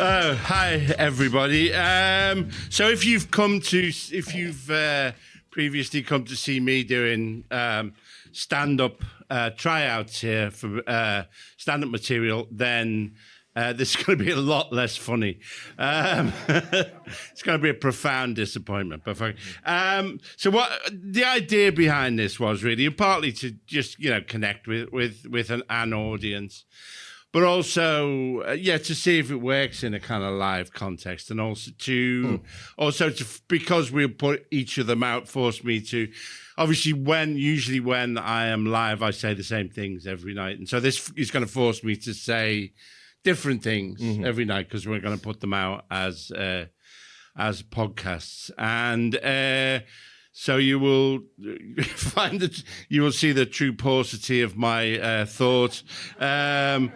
Oh, hi everybody. So if you've previously come to see me doing stand-up tryouts here for stand-up material, then this is going to be a lot less funny. It's going to be a profound disappointment. But so what the idea behind this was really partly to just connect with an audience. But also, to see if it works in a kind of live context, and also because we put each of them out, forced me to, obviously, usually when I am live, I say the same things every night, and so this is going to force me to say different things every night because we're going to put them out as podcasts, and. So you will find that you will see the true paucity of my thought, and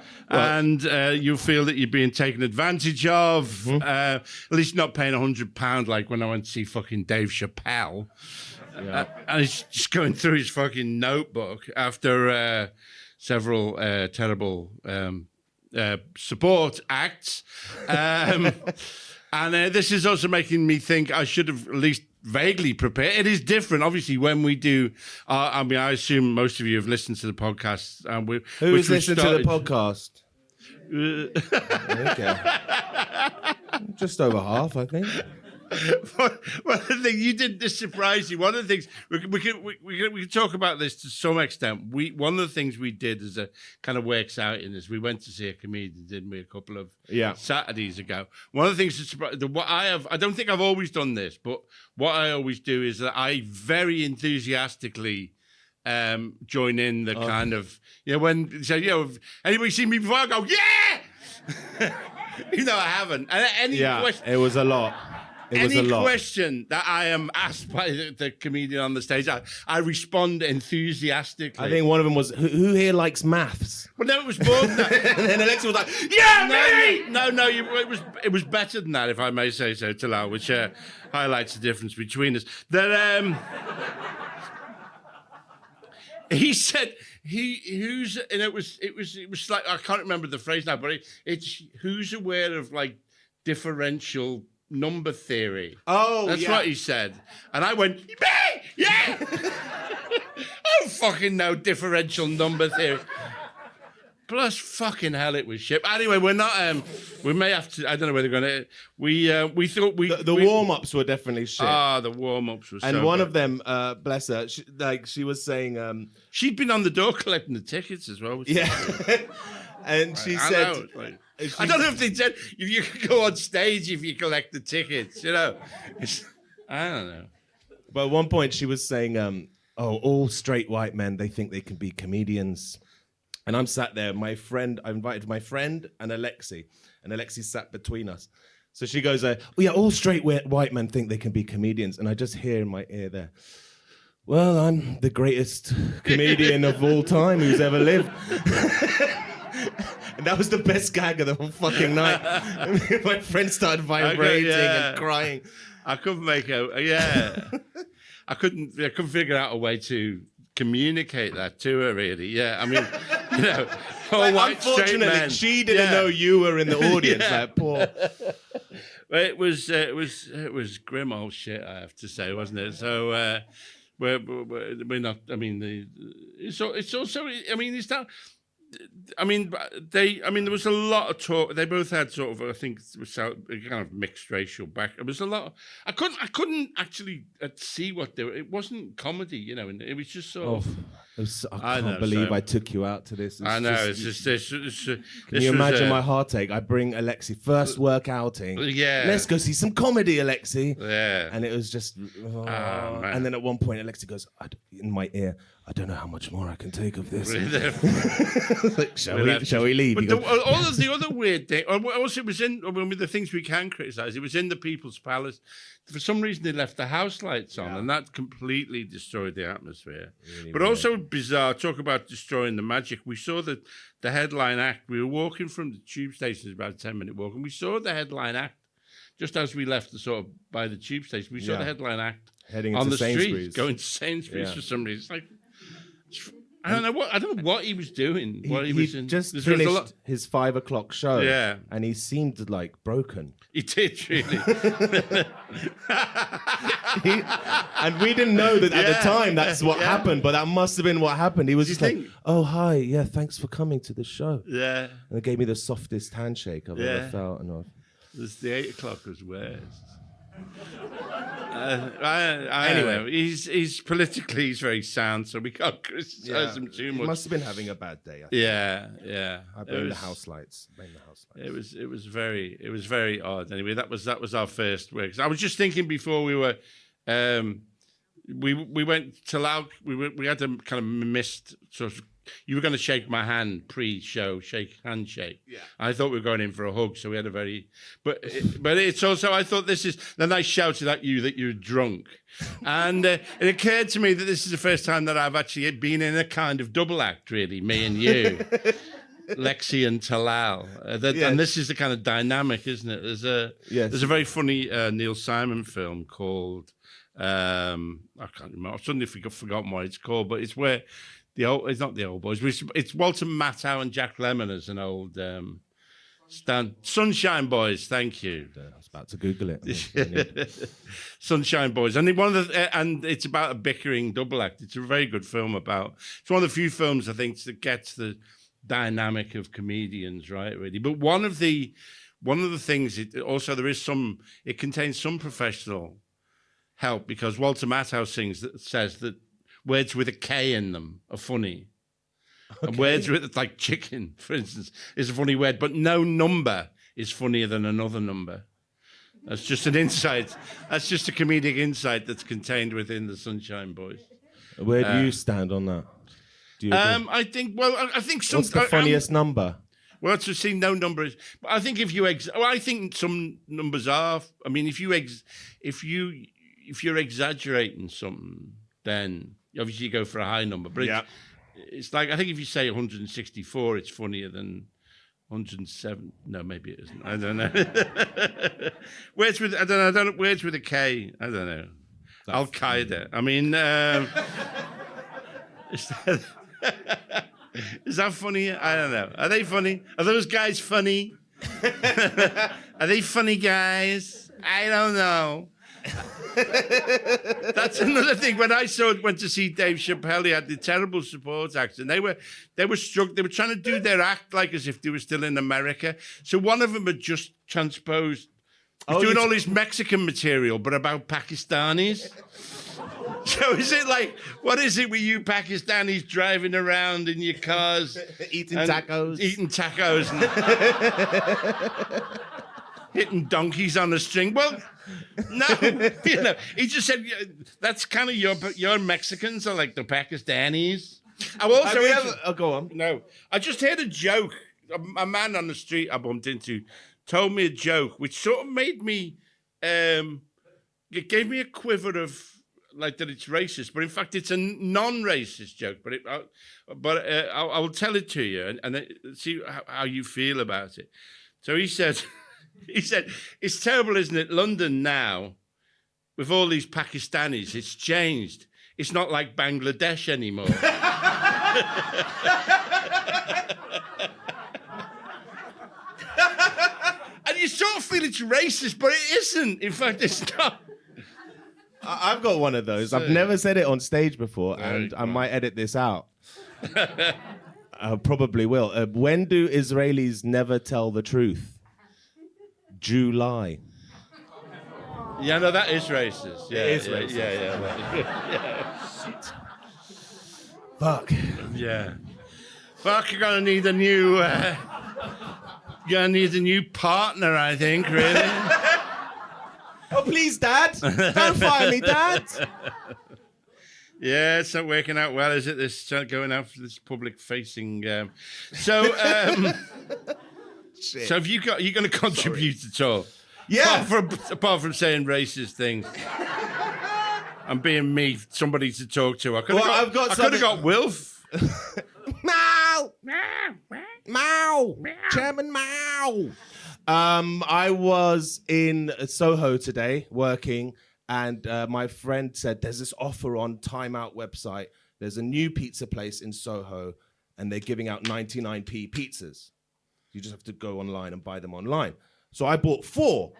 you'll feel that you're being taken advantage of. At least not paying £100 like when I went to see fucking Dave Chappelle, and he's just going through his fucking notebook after several terrible support acts, and this is also making me think I should have at least vaguely prepared. It is different, obviously, when we do. I assume most of you have listened to the podcast. Who has listened to the podcast? Okay, just over half, I think. One of the things you did, this surprised you. One of the things we can talk about this to some extent. One of the things we did as a kind of works out in this. We went to see a comedian, didn't we, a couple of Saturdays ago. One of the things that surprised, I don't think I've always done this, but what I always do is that I very enthusiastically join in the kind of when anybody seen me before? I go yeah. I haven't. And it was a lot. Any question that I am asked by the comedian on the stage, I respond enthusiastically. I think one of them was, who here likes maths? Well, no, it was more than that. And then Alexei was like, yeah, me! No, it was better than that, if I may say so, Talal, which highlights the difference between us. That he said it was like, I can't remember the phrase now, but it's who's aware of like differential number theory. Oh, that's what he said. And I went, me! Yeah! I don't fucking know differential number theory. Plus, fucking hell, it was shit. Anyway, we're not, we may have to, I don't know whether we're going to, we thought The warm-ups were definitely shit. The warm-ups were and so one bad. of them, bless her, she was saying... she'd been on the door collecting the tickets as well. And she said... I don't know if they said you can go on stage if you collect the tickets, I don't know. But at one point she was saying, all straight white men, they think they can be comedians. And I'm sat there, I invited my friend and Alexei, and Alexei sat between us. So she goes, all straight white men think they can be comedians. And I just hear in my ear there, well, I'm the greatest comedian of all time who's ever lived. And that was the best gag of the whole fucking night. My friend started vibrating and crying. I couldn't make I couldn't figure out a way to communicate that to her, really. Yeah, I mean, all white straight men. She didn't know you were in the audience. Like, poor. Well, it was grim old shit, I have to say, wasn't it? So we're not. I mean, it's also. I mean, it's not. there was a lot of talk. They both had sort of, I think, it was kind of mixed racial back. It was a lot. I couldn't actually see what they were. It wasn't comedy, and it was just sort of. I can't believe I took you out to this. I know. Can you imagine my heartache? I bring Alexei first work outing. Yeah. Let's go see some comedy, Alexei. Yeah. And it was just. And then at one point, Alexei goes in my ear, I don't know how much more I can take of this. Like, shall we leave? But all of the other weird thing. Also, it was with the things we can criticize. It was in the People's Palace. For some reason, they left the house lights on, and that completely destroyed the atmosphere. Really but weird. Also bizarre. Talk about destroying the magic. We saw the headline act. We were walking from the tube station, about a 10-minute walk, and we saw the headline act just as we left by the tube station. We saw the headline act heading on into the Sainsbury's. Street, going to Sainsbury's for some reason. It's like, I don't know what he was doing. What he was in. Just This was a finished lot- his 5 o'clock show. Yeah. And he seemed like broken. He did really. And we didn't know that at the Yeah. time that's what Yeah. happened, but that must have been what happened. He was just like, think? oh, hi, yeah, thanks for coming to the show. Yeah. And it gave me the softest handshake I've ever felt. And The 8 o'clock was worst. I don't know. He's politically he's very sound, so we can't criticize him too he much. must have been having a bad day. I think. Yeah. I blame the house lights. It was very odd. Anyway, that was our first work. I was just thinking before we were, we went to Laos. We had a kind of missed sort of. You were going to shake my hand pre-show, handshake. Yeah. I thought we were going in for a hug, so we had a very. But it's also I thought this is. Then I shouted at you that you're drunk, and it occurred to me that this is the first time that I've actually been in a kind of double act. Really, me and you. Alexei and Talal, and this is the kind of dynamic, isn't it? There's a very funny Neil Simon film called I can't remember. I've suddenly forgotten what it's called, but it's where it's not the old boys. It's Walter Matthau and Jack Lemmon as an old Sunshine Boys. Thank you. I was about to Google it. Sunshine Boys, and and it's about a bickering double act. It's a very good film it's one of the few films I think that gets the dynamic of comedians right, really. But one of the things it contains some professional help because Walter Matthau says that words with a K in them are funny. Okay. And words with like chicken, for instance, is a funny word, but no number is funnier than another number. That's just an insight. That's just a comedic insight that's contained within the Sunshine Boys. Where do you stand on that? Do you agree? I think some. What's the funniest number? Well, to see no number is. But I think if you I think some numbers are. I mean, if you're exaggerating something, then obviously you go for a high number. But it's like I think if you say 164, it's funnier than 107. No, maybe it isn't. I don't know. Words with words with a K. I don't know. Al Qaeda. I mean, is that funny? I don't know. Are they funny? Are those guys funny? Are they funny guys? I don't know. That's another thing. When I went to see Dave Chappelle, he had the terrible support acts, and they were struck. They were trying to do their act like as if they were still in America. So one of them had just transposed. He's doing all this Mexican material, but about Pakistanis. So is it like, what is it with you Pakistanis driving around in your cars? Eating tacos. And hitting donkeys on a string. Well, no, he just said, that's kind of your Mexicans are like the Pakistanis. Go on. No, I just heard a joke. A man on the street I bumped into told me a joke, which sort of made me, it gave me a quiver of, like that it's racist, but in fact it's a non-racist joke. But I will tell it to you and then see how you feel about it. So he said, it's terrible, isn't it? London now, with all these Pakistanis, it's changed. It's not like Bangladesh anymore. And you sort of feel it's racist, but it isn't. In fact, it's not. I've got one of those. I've never said it on stage before, and I might edit this out. I probably will. When do Israelis never tell the truth? July. Yeah, no, that is racist. Yeah, it is racist. Yeah. Fuck. Yeah. Fuck, you're gonna need a new. You're gonna need a new partner, I think. Really. Oh, please, Dad. Don't fire me, Dad. Yeah, it's not working out well, is it? This going out for this public-facing. So have you going to contribute at all? Yeah. Apart from saying racist things and being somebody to talk to. I could have got Wilf. Mao. Mao. Chairman Mao. I was in Soho today working, and my friend said there's this offer on Time Out website there's a new pizza place in Soho, and they're giving out 99p pizzas. You just have to go online and buy them online. So I bought 4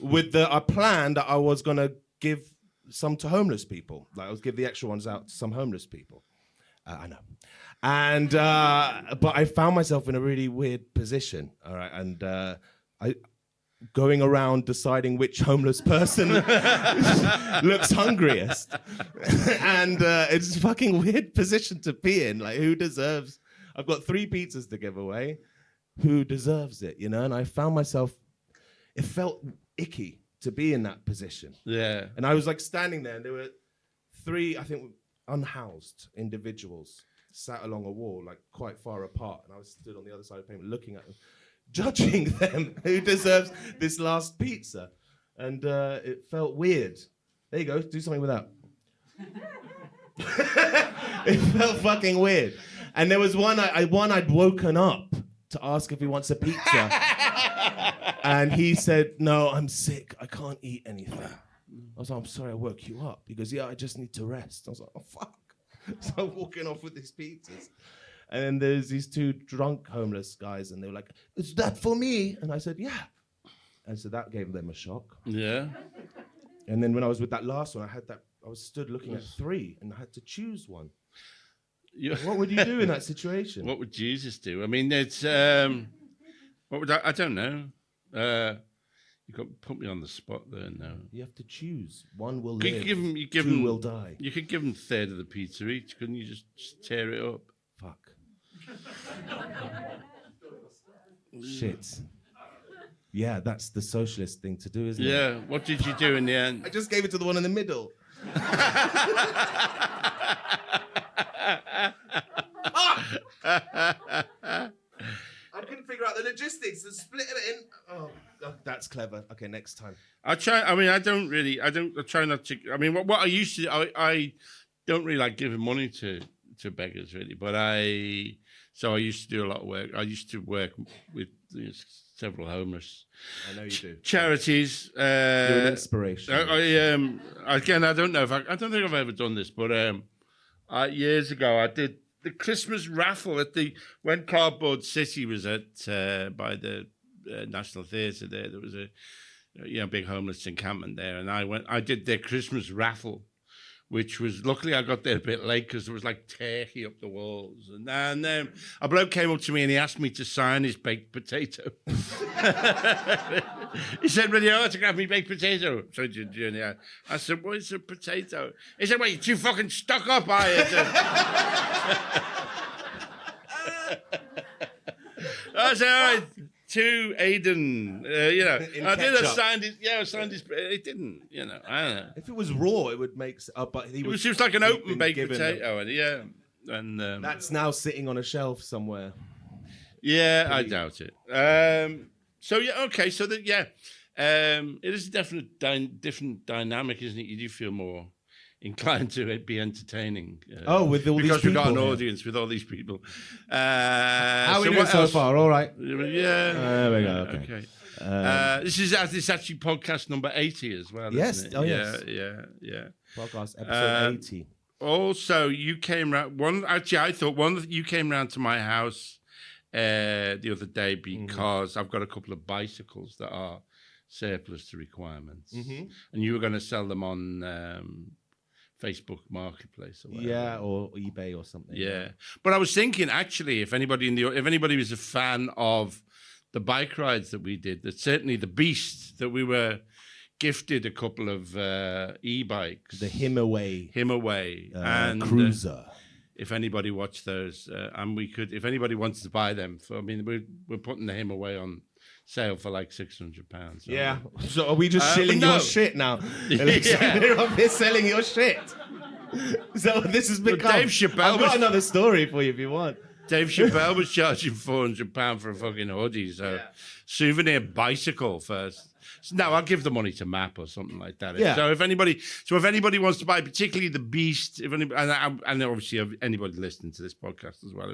with a plan that I was going to give some to homeless people. Like I was give the extra ones out to some homeless people. I know. And but I found myself in a really weird position. All right, and I going around deciding which homeless person looks hungriest, and it's a fucking weird position to be in. Like, who deserves? I've got 3 pizzas to give away. Who deserves it? You know? And I found myself. It felt icky to be in that position. Yeah. And I was like standing there, and there were 3, I think, unhoused individuals sat along a wall, like quite far apart. And I was stood on the other side of the pavement looking at them, judging them, who deserves this last pizza. And it felt weird. There you go, do something with that. It felt fucking weird. And there was one I'd woken up to ask if he wants a pizza. And he said, no, I'm sick, I can't eat anything. I was like, I'm sorry I woke you up. He goes, yeah, I just need to rest. I was like, oh, fuck. So I'm walking off with these pizzas. And then there's these 2 drunk homeless guys, and they were like, is that for me? And I said, yeah. And so that gave them a shock. Yeah. And then when I was with that last one, I was stood looking at 3, and I had to choose one. What would you do in that situation? What would Jesus do? I mean, it's, what would I don't know. You got put me on the spot there now. You have to choose. One will Could live, you give 2 them, will die. You could give them 1/3 of the pizza each. Couldn't you just tear it up? Fuck. Shit. Yeah, that's the socialist thing to do, isn't it? Yeah. What did you do in the end? I just gave it to the one in the middle. I couldn't figure out the logistics and split it in. Oh, that's clever. Okay, next time. I try. I mean, I try not to. I mean, what I used to. I don't really like giving money to beggars, really. But I used to do a lot of work. I used to work with several homeless. I know you do. Charities. You're an inspiration. Again, I don't know if I don't think I've ever done this, but years ago I did the Christmas raffle when Cardboard City was by the National Theatre there. There was a big homeless encampment there, and I did their Christmas raffle, which was, luckily I got there a bit late because there was like turkey up the walls. And then a bloke came up to me and he asked me to sign his baked potato. He said, "Ready, autograph me baked potato." So I said, "What is a potato?" He said, "Well, you're too fucking stuck up, are you?" I said, "All right, to Aidan, I did have signed his, I signed his, it didn't, I don't know. If it was raw, it would make, but it was like an open baked potato, and that's now sitting on a shelf somewhere. Yeah, I doubt it. Okay, so that, it is a different dynamic, isn't it? You do feel more inclined to be entertaining. With all these people. Because we've got an audience with all these people. How are we doing so far? All right. Yeah. There we go. Okay. This is actually podcast number 80 as well. Yes. Isn't it? Oh, yes. Yeah. Podcast episode 80. Also, you came round. I thought you came round to my house the other day because I've got a couple of bicycles that are surplus to requirements, and you were going to sell them on Facebook Marketplace or whatever. Yeah, or eBay or something. Yeah, but I was thinking actually, if anybody was a fan of the bike rides that we did, that certainly the Beast that we were gifted a couple of e-bikes, the Himaway and Cruiser. If anybody watched those, and if anybody wants to buy them, we're putting the Himaway on sale for like £600. Yeah. So are we just shilling your shit now? We're selling your shit. So this has become. Dave Chappelle. I've got another story for you if you want. Dave Chappelle was charging £400 for a fucking hoodie. So souvenir bicycle first. So now I'll give the money to MAP or something like that. Yeah. So if anybody wants to buy, particularly the Beast, and obviously anybody listening to this podcast as well,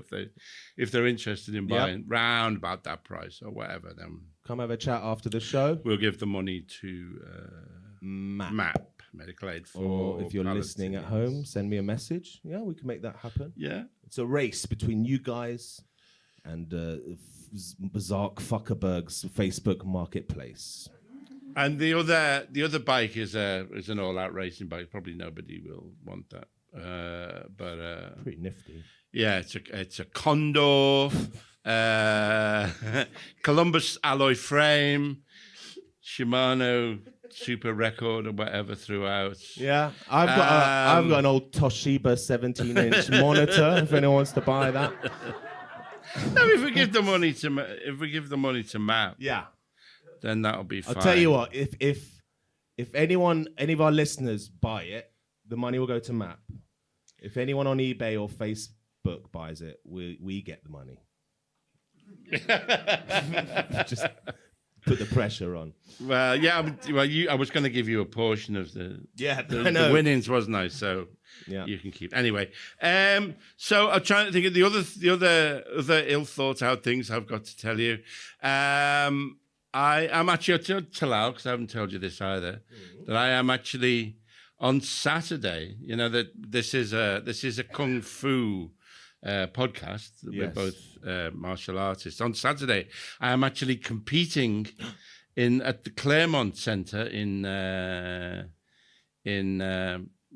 if they're interested in buying round about that price or whatever, then come have a chat after the show. We'll give the money to MAP. medical aid for. Or if you're listening at home, send me a message. Yeah, we can make that happen. Yeah. It's a race between you guys and Zark Fuckerberg's Facebook Marketplace. And the other bike is an all-out racing bike. Probably nobody will want that. But pretty nifty. Yeah, it's a Condor, Columbus alloy frame, Shimano Super Record or whatever throughout. Yeah, I've got an old Toshiba 17-inch monitor. If anyone wants to buy that. No, if we give the money to Matt, yeah, then that'll be fine. I'll tell you what, if any of our listeners buy it, the money will go to Matt. If anyone on eBay or Facebook buys it, we get the money. Just put the pressure on. Well, yeah. I was going to give you a portion of the winnings, wasn't I? So yeah, you can keep. Anyway, so I'm trying to think of the other ill thought out things I've got to tell you. I'm actually at Talal, because I haven't told you this either. That I am actually on Saturday. You know that this is a kung fu podcast. We're both martial artists. On Saturday, I am actually competing at the Claremont Centre in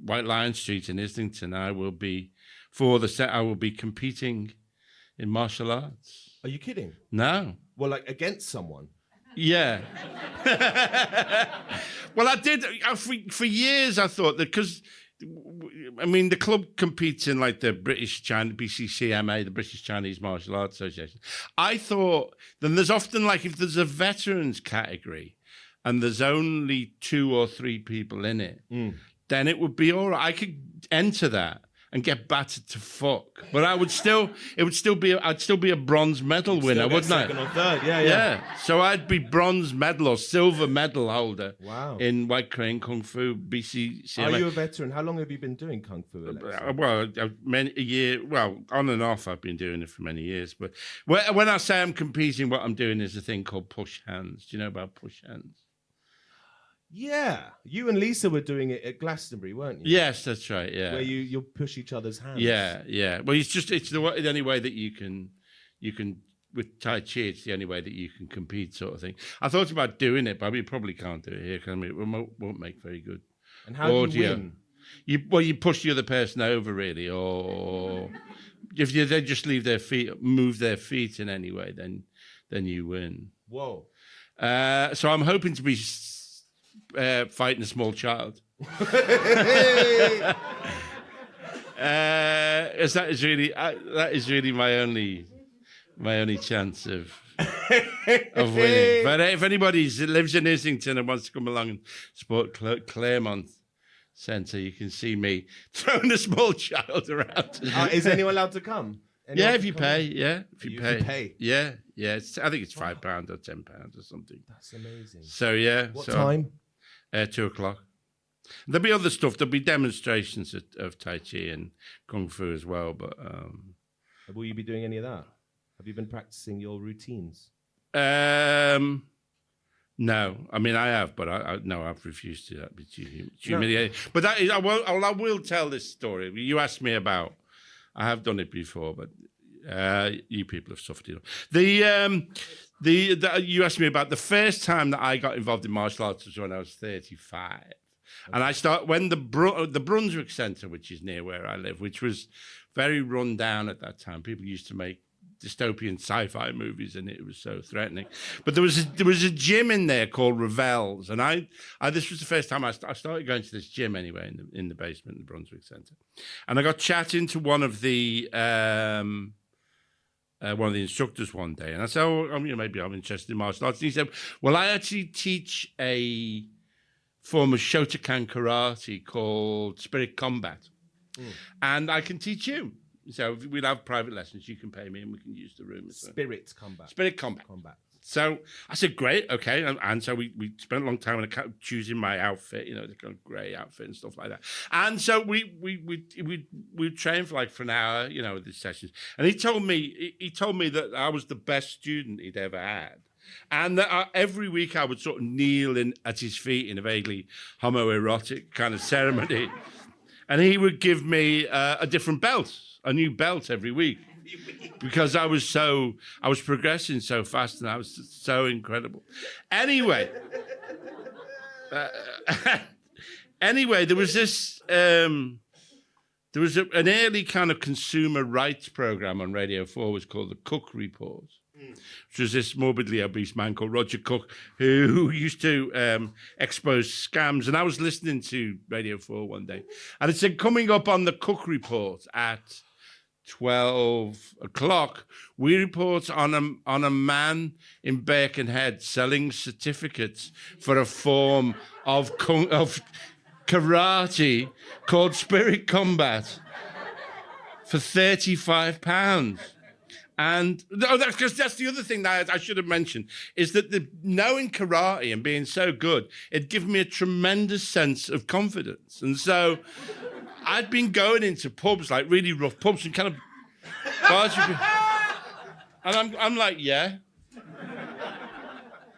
White Lion Street in Islington. I will be competing in martial arts. Are you kidding? No. Well, like against someone. Yeah. Well, I did for years. I thought that because. I mean, the club competes in like the BCCMA, the British Chinese Martial Arts Association. I thought then there's often like if there's a veterans category and there's only 2 or 3 people in it, then it would be all right. I could enter that and get battered to fuck, but I'd still be a bronze medal winner, wouldn't I? Second or third, yeah. So I'd be bronze medal or silver medal holder. Wow. In White Crane Kung Fu BCCMA. Are you a veteran? How long have you been doing Kung Fu, Alexei? Well, a year. Well, on and off, I've been doing it for many years. But when I say I'm competing, what I'm doing is a thing called push hands. Do you know about push hands? Yeah, you and Lisa were doing it at Glastonbury, weren't you? Yes, that's right. Yeah, where you push each other's hands. Yeah. Well, it's the only way that you can with Tai Chi. It's the only way that you can compete, sort of thing. I thought about doing it, but we probably can't do it here because it won't make very good. And how do you win? You push the other person over, really, or if they just move their feet in any way, then you win. Whoa! So I'm hoping to be. Fighting a small child. That is really my only chance of winning. But if anybody lives in Islington and wants to come along and support Claremont Centre, you can see me throwing a small child around. Is anyone allowed to come? If you pay. Yeah, if you pay. Yeah. I think it's £5 or £10 or something. That's amazing. So yeah. What time? 2:00. There'll be other stuff. There'll be demonstrations of Tai Chi and Kung Fu as well. But will you be doing any of that? Have you been practicing your routines? No. I mean, I have, but I've refused to. That'd be too humiliating. But that is, I will tell this story. You asked me about. I have done it before, but you people have suffered enough. You asked me about the first time that I got involved in martial arts was when I was 35. Okay. And I when the Brunswick Centre, which is near where I live, which was very run down at that time. People used to make dystopian sci-fi movies, and it was so threatening. But there was a gym in there called Revels, and I this was the first time I started going to this gym anyway in the basement in the Brunswick Centre, and I got chatting to one of the instructors one day, and I said, maybe I'm interested in martial arts. And he said, well, I actually teach a form of Shotokan karate called Spirit Combat, and I can teach you. So we'll have private lessons. You can pay me, and we can use the room. Spirit Combat. So I said, great, okay. And so we spent a long time choosing my outfit, the kind of grey outfit and stuff like that. And so we trained for an hour, with these sessions. And he told me that I was the best student he'd ever had. And every week I would sort of kneel at his feet in a vaguely homoerotic kind of ceremony. And he would give me a different belt, a new belt every week. Because I was progressing so fast and I was so incredible. Anyway, there was this, an early kind of consumer rights program on Radio 4 was called the Cook Report, which was this morbidly obese man called Roger Cook who used to expose scams. And I was listening to Radio 4 one day and it said, coming up on the Cook Report at 12 o'clock, we report on a man in Birkenhead selling certificates for a form of karate called Spirit Combat for £35. And that's because that's the other thing that I should have mentioned is that knowing karate and being so good, it gave me a tremendous sense of confidence. And so I'd been going into pubs, like really rough pubs, and kind of bars. And I'm like, yeah.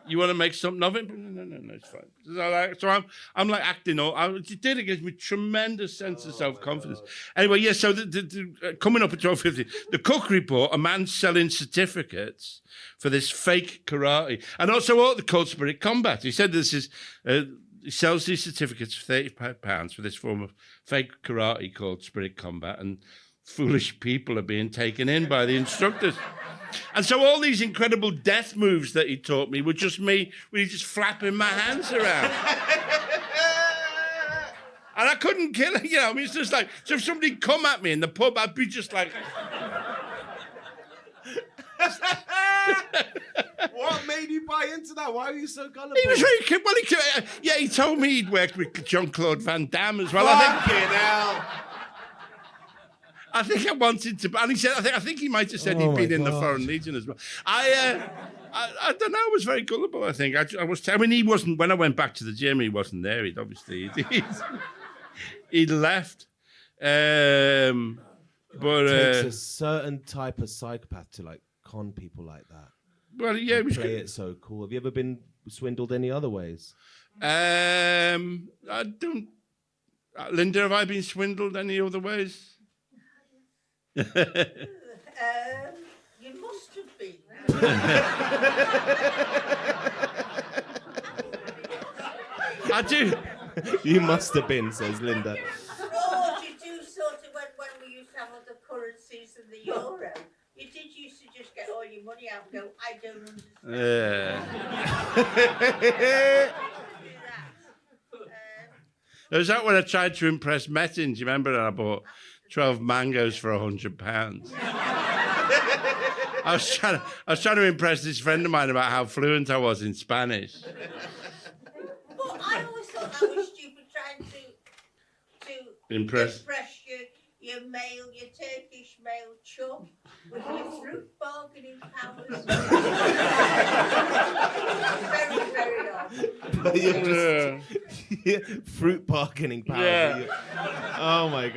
You want to make something of it? No, it's fine. So I'm like acting all. It gives me tremendous sense of self-confidence. Anyway, yeah. So coming up at 12:50, the Cook Report, a man selling certificates for this fake karate, and also what they called Spirit Combat. He said this is. He sells these certificates for £35 for this form of fake karate called Spirit Combat, and foolish people are being taken in by the instructors. And so all these incredible death moves that he taught me were just me really just flapping my hands around. And I couldn't kill it, I mean, it's just like, so if somebody come at me in the pub, I'd be just like... What made you buy into that? Why are you so gullible? He was very well. He told me he'd worked with Jean-Claude Van Damme as well. I think I wanted to, and he said, I think he might have said he'd been in the Foreign Legion as well. I don't know. I was very gullible. I think I was. I mean, he wasn't when I went back to the gym. He wasn't there. He'd left. But it takes a certain type of psychopath to like con people like that. Well, yeah, it was play it so cool. Have you ever been swindled any other ways? I don't. Linda, have I been swindled any other ways? You must have been. I do. You must have been, says Linda. Oh, you do sort of when we used to have other currencies than the euro. You did used to just get all your money out and go, I don't understand. It was that when I tried to impress Metin, do you remember? And I bought 12 mangoes for £100. I was trying to impress this friend of mine about how fluent I was in Spanish. But I always thought that was stupid, trying to impress your Turkish male chum with your fruit bargaining powers. Very, very odd. Fruit bargaining powers. Yeah. Oh my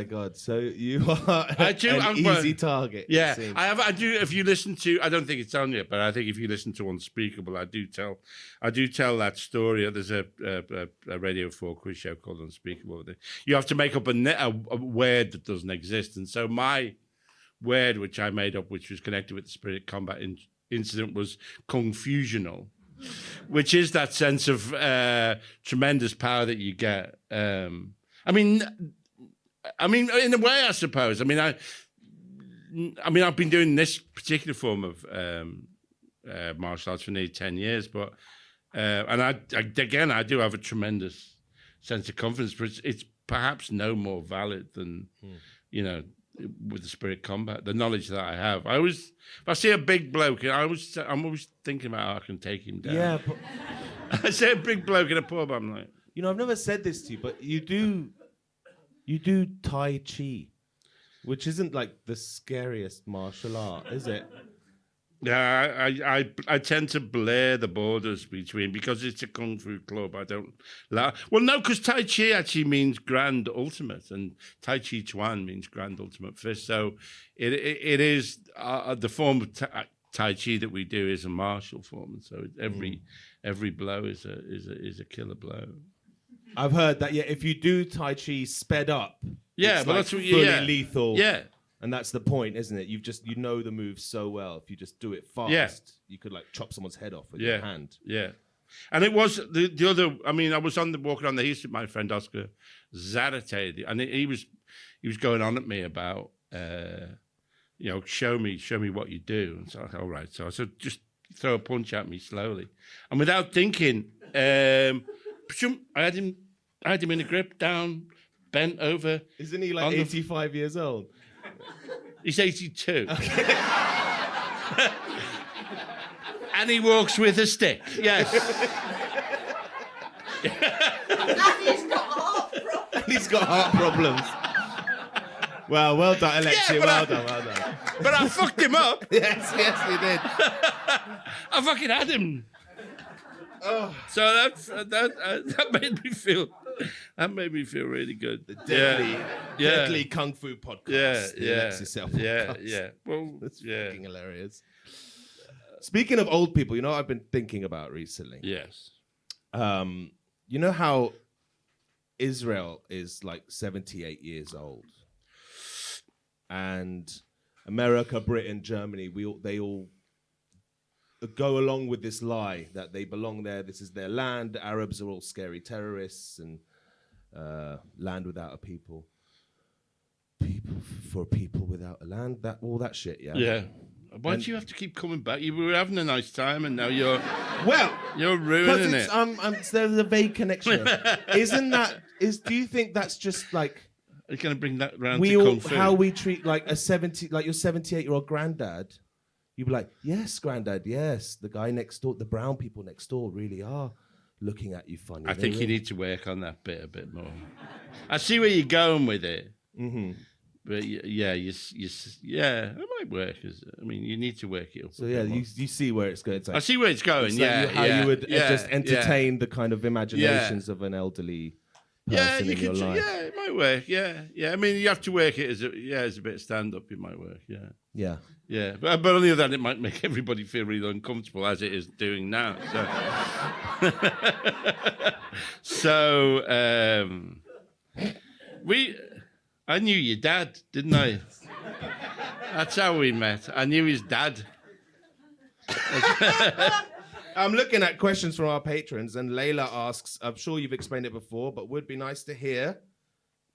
god. So you are an easy target. Yeah, I do. If you listen to, I don't think it's on yet, but I think if you listen to Unspeakable, I do tell that story. There's a Radio 4 quiz show called Unspeakable. You have to make up a word that doesn't exist, and so my word, which I made up, which was connected with the Spirit Combat incident, was confusional, which is that sense of tremendous power that you get. I mean, in a way, I suppose. I mean, I've been doing this particular form of martial arts for nearly 10 years, but and I do have a tremendous sense of confidence, but it's perhaps no more valid than with the Spirit Combat. The knowledge that I have, if I see a big bloke, I'm always thinking about how I can take him down. Yeah, but I see a big bloke in a pub, I'm like, I've never said this to you, but you do Tai Chi, which isn't like the scariest martial art, is it? Yeah, I tend to blur the borders between, because it's a kung fu club. I don't. Well, no, because Tai Chi actually means grand ultimate, and Tai Chi Chuan means grand ultimate fist. So it is the form of Tai Chi that we do is a martial form, and so every blow is a killer blow. I've heard that. Yeah, if you do Tai Chi sped up, Yeah, it's but like that's what fully lethal. Yeah. And that's the point, isn't it? You know the move so well. If you just do it fast, you could like chop someone's head off with your hand. Yeah. And it was the other. I mean, I was walking on the heath with my friend Oscar Zarate, and he was going on at me about, show me what you do. And so I said, all right. So I said, just throw a punch at me slowly, and without thinking, I had him in a grip, down, bent over. Isn't he like 85 years old? He's 82. Okay. And he walks with a stick. Yes. And he's got heart problems. Well done, Alexei. Well done. But I fucked him up. Yes, you did. I fucking had him. Oh. So that made me feel. That made me feel really good. The deadly kung fu podcast. Yeah. Well, that's fucking hilarious. Speaking of old people, what I've been thinking about recently? Yes. You know how Israel is like 78 years old, and America, Britain, Germany, they all go along with this lie that they belong there. This is their land. The Arabs are all scary terrorists, and land without a people. People for people without a land. All that shit. Yeah. Yeah. Why do you have to keep coming back? You were having a nice time, and now you're ruining it. There's a vague connection. Do you think that's just like? Are you going to bring that round to kung fu? How we treat like your 78-year-old granddad? You'd be like, yes, granddad, yes. The guy next door, the brown people next door, really are looking at you funny. I think you need to work on that bit a bit more. I see where you're going with it. Mm-hmm. But it might work. You need to work it up. So you see where it's going. I see where it's going. How you would just entertain the kind of imaginations of an elderly person in your life. Yeah, it might work. Yeah. I mean, you have to work it as a bit of stand up. It might work. Yeah. But on the other hand, it might make everybody feel really uncomfortable as it is doing now. So, I knew your dad, didn't I? That's how we met. I knew his dad. I'm looking at questions from our patrons, and Layla asks, I'm sure you've explained it before, but would be nice to hear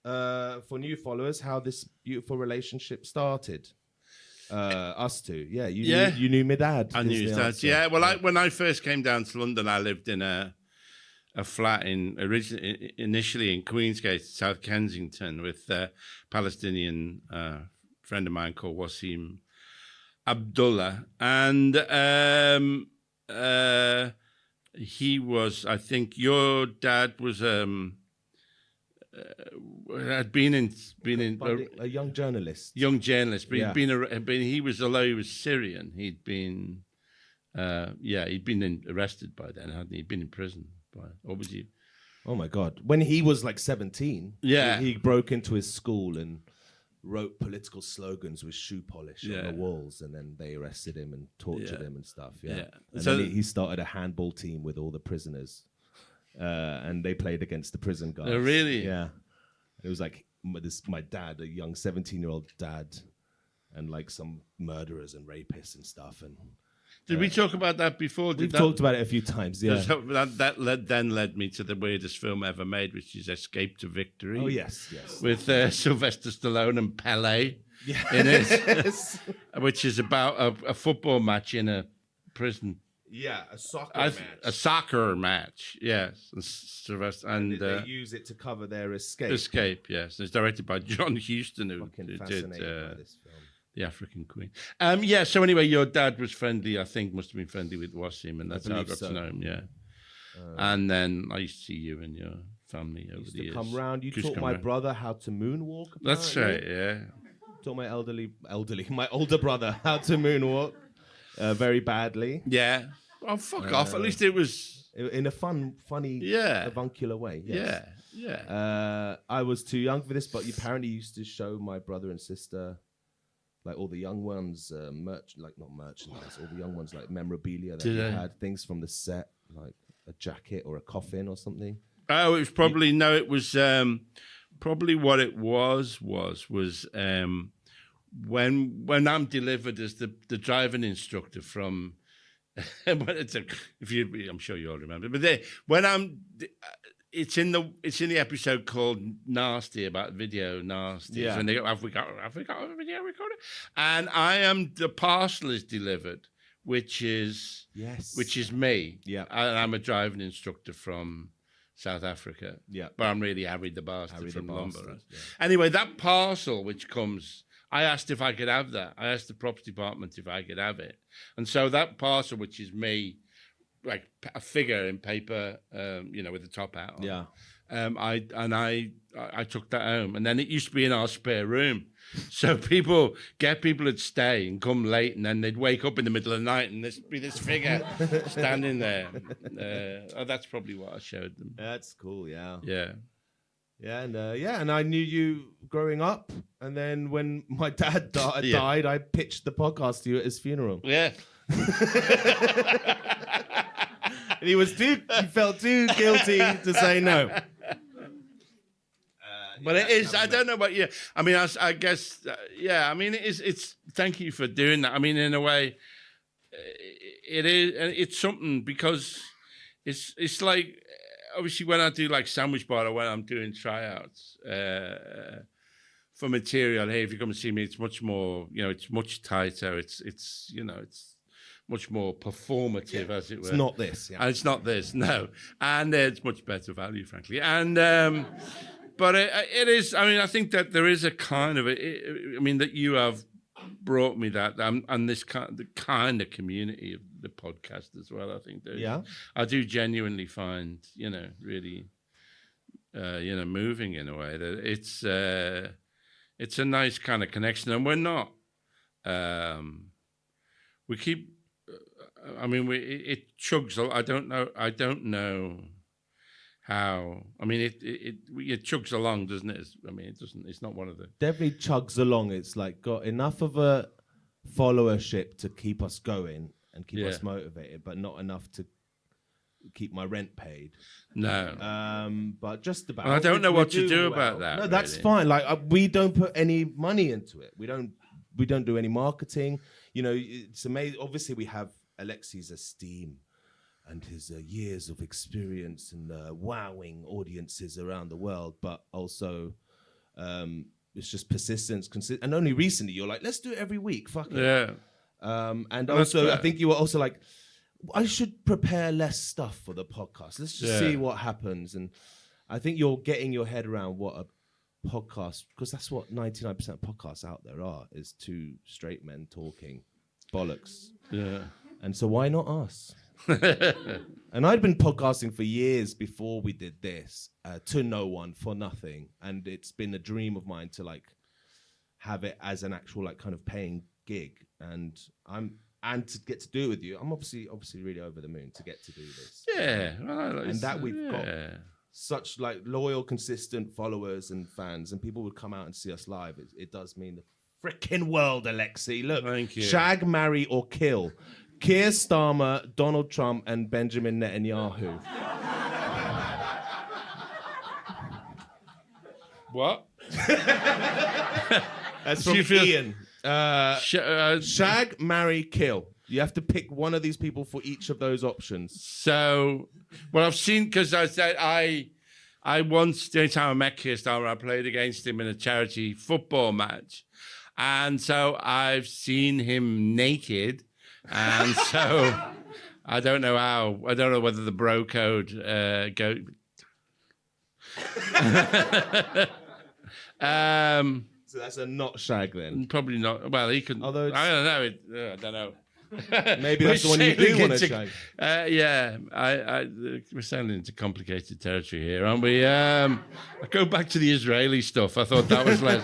for new followers how this beautiful relationship started. Us two. Yeah, you knew my dad. I knew his dad. Yeah, well, when I first came down to London, I lived in a flat initially in Queensgate, South Kensington, with a Palestinian friend of mine called Wasim Abdullah, and he was. I think your dad was had been in a young journalist. But he was, although he was Syrian, he'd been arrested by then, hadn't he? He'd been in prison. Or was he? Oh my God! When he was like 17, he broke into his school and wrote political slogans with shoe polish on the walls, and then they arrested him and tortured him and stuff. Yeah. And then he started a handball team with all the prisoners, and they played against the prison guards. Oh, really? Yeah. It was like my dad, a young 17-year-old dad, and like some murderers and rapists and stuff. And did we talk about that before? We've talked about it a few times, yeah. That led me to the weirdest film ever made, which is Escape to Victory. Oh, yes. With Sylvester Stallone and Pelé in it, which is about a football match in a prison. Yeah, a soccer match. A soccer match, yes. And they use it to cover their escape. Escape, yes. It's directed by John Huston, who did by this film. The African Queen. So anyway, your dad was friendly, I think, must have been friendly with Wasim, and that's how I got to know him, and then I used to see you and your family over the years. Come round. You taught my brother how to moonwalk, apparently. That's right, yeah. Taught my my older brother how to moonwalk very badly. Yeah. Oh, fuck off. At least it was... In a funny, avuncular way, yes. Yeah. I was too young for this, but you apparently used to show my brother and sister like all the young ones, not merchandise, all the young ones like memorabilia that Did you they? had, things from the set, like a jacket or a coffin or something. Oh, it was probably it was probably what it was when I'm delivered as the driving instructor from. I'm sure you all remember, but it's in the episode called Nasty, about video nasty. Yeah. And they go, have we got a video recorder? And the parcel is delivered, which is me. Yeah. And I'm a driving instructor from South Africa. Yeah. But I'm really Harry the Bastard from Lumber. Yeah. Anyway, that parcel which comes, I asked if I could have that. I asked the props department if I could have it. And so that parcel, which is me, like a figure in paper, with the top hat on. Yeah. I took that home, and then it used to be in our spare room. So people would stay and come late, and then they'd wake up in the middle of the night, and there'd be this figure standing there. That's probably what I showed them. That's cool. Yeah. Yeah. Yeah, and I knew you growing up, and then when my dad died, I pitched the podcast to you at his funeral. Yeah. And he felt too guilty to say no. But it is. I don't know about you. I mean, I guess. I mean, it is. It's. Thank you for doing that. I mean, in a way, it is. It's something because it's like. Obviously, when I do like Sandwich Bar or when I'm doing tryouts for material, hey, if you come and see me, it's much more, it's much tighter. It's much more performative, as it were. It's not this. Yeah. And it's not this, no. And it's much better value, frankly. And but it is. I mean, I think that there is a kind of. That you have brought me that, and this the kind of community of the podcast as well. I think. I do genuinely find, really, moving in a way that it's a nice kind of connection, and we're not. We keep. It chugs. I don't know how. I mean, it chugs along, doesn't it? It doesn't. It's not one of the. Definitely chugs along. It's like got enough of a followership to keep us going and keep us motivated, but not enough to keep my rent paid. No. But just about. Well, I don't know what to do about that. No, that's fine. Like we don't put any money into it. We don't do any marketing. It's amazing. Obviously, we have Alexei's esteem and his years of experience and wowing audiences around the world, but also it's just persistence. And only recently you're like, let's do it every week. Fuck it. Yeah. And also, I think you were also like, I should prepare less stuff for the podcast. Let's just see what happens. And I think you're getting your head around what a podcast, because that's what 99% of podcasts out there are, is two straight men talking bollocks. Yeah. And so why not us? And I'd been podcasting for years before we did this, to no one, for nothing. And it's been a dream of mine to like have it as an actual like kind of paying gig. And to get to do it with you. I'm obviously really over the moon to get to do this. Yeah. And that we've got such like loyal, consistent followers and fans, and people would come out and see us live. It does mean the frickin' world, Alexei. Look, thank you. Shag, marry, or kill. Keir Starmer, Donald Trump, and Benjamin Netanyahu. What? That's from Ian. Shag, marry, kill. You have to pick one of these people for each of those options. So, well, I've seen, because I said I once, the only time I met Keir Starmer, I played against him in a charity football match. And so I've seen him naked. And so I don't know whether the bro code go. So that's a not shag then? Probably not. Well, he could. Although I don't know. I don't know. Maybe that's the one you do want to shag. Yeah, we're sailing into complicated territory here, aren't we? I go back to the Israeli stuff. I thought that was less.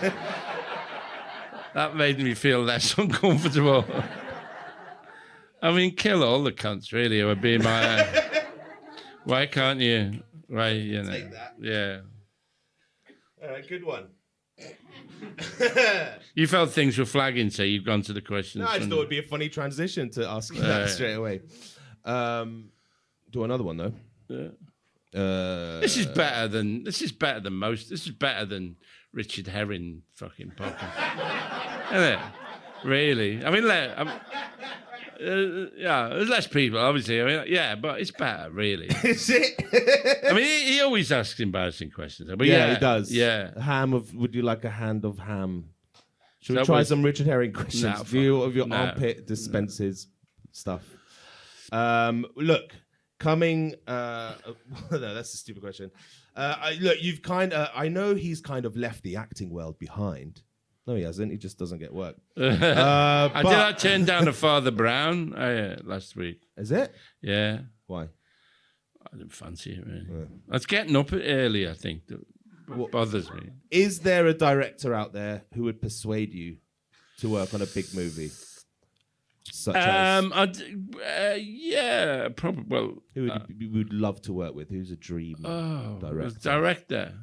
That made me feel less uncomfortable. I mean, kill all the cunts, really. It would be my. Why can't you? Why, Take that. Yeah. All right, good one. You felt things were flagging, so you've gone to the questions. No, I just thought it'd be a funny transition to ask you that straight away. Do another one though. Yeah. This is better than most. This is better than Richard Herring fucking podcast. Isn't it? Really? I mean, yeah, there's less people, obviously. I mean, yeah, but it's better, really. Is it? I mean, he always asks embarrassing questions. But yeah, he does. Yeah. Would you like a hand of ham? Should we That try was- some Richard Herring questions? No, View of your no. armpit dispenses stuff. Look, coming. No, that's a stupid question. You've I know he's kind of left the acting world behind. No, he hasn't. He just doesn't get work. I turned down a Father Brown last week. Is it? Yeah. Why? I didn't fancy it, really. Yeah. I was getting up early, I think. That bothers me. Is there a director out there who would persuade you to work on a big movie? Such as? Yeah, probably. Well, who would love to work with? Who's a dream director? Director.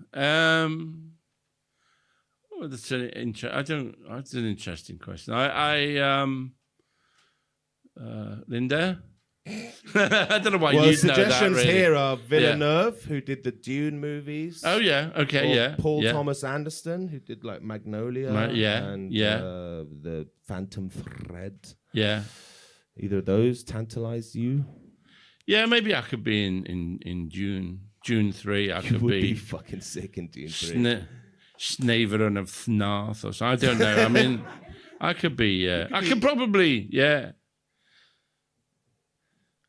That's an That's an interesting question. Linda. I don't know why you know that. Suggestions really. here are Villeneuve, who did the Dune movies. Oh yeah, okay, or yeah. Paul Thomas Anderson, who did like Magnolia, and the Phantom Thread. Yeah. Either of those tantalize you? Yeah, maybe I could be in June 3. I could be fucking sick in June 3. Snaveren of Fnath or something. I don't know. I mean, I could be. I could probably. Yeah.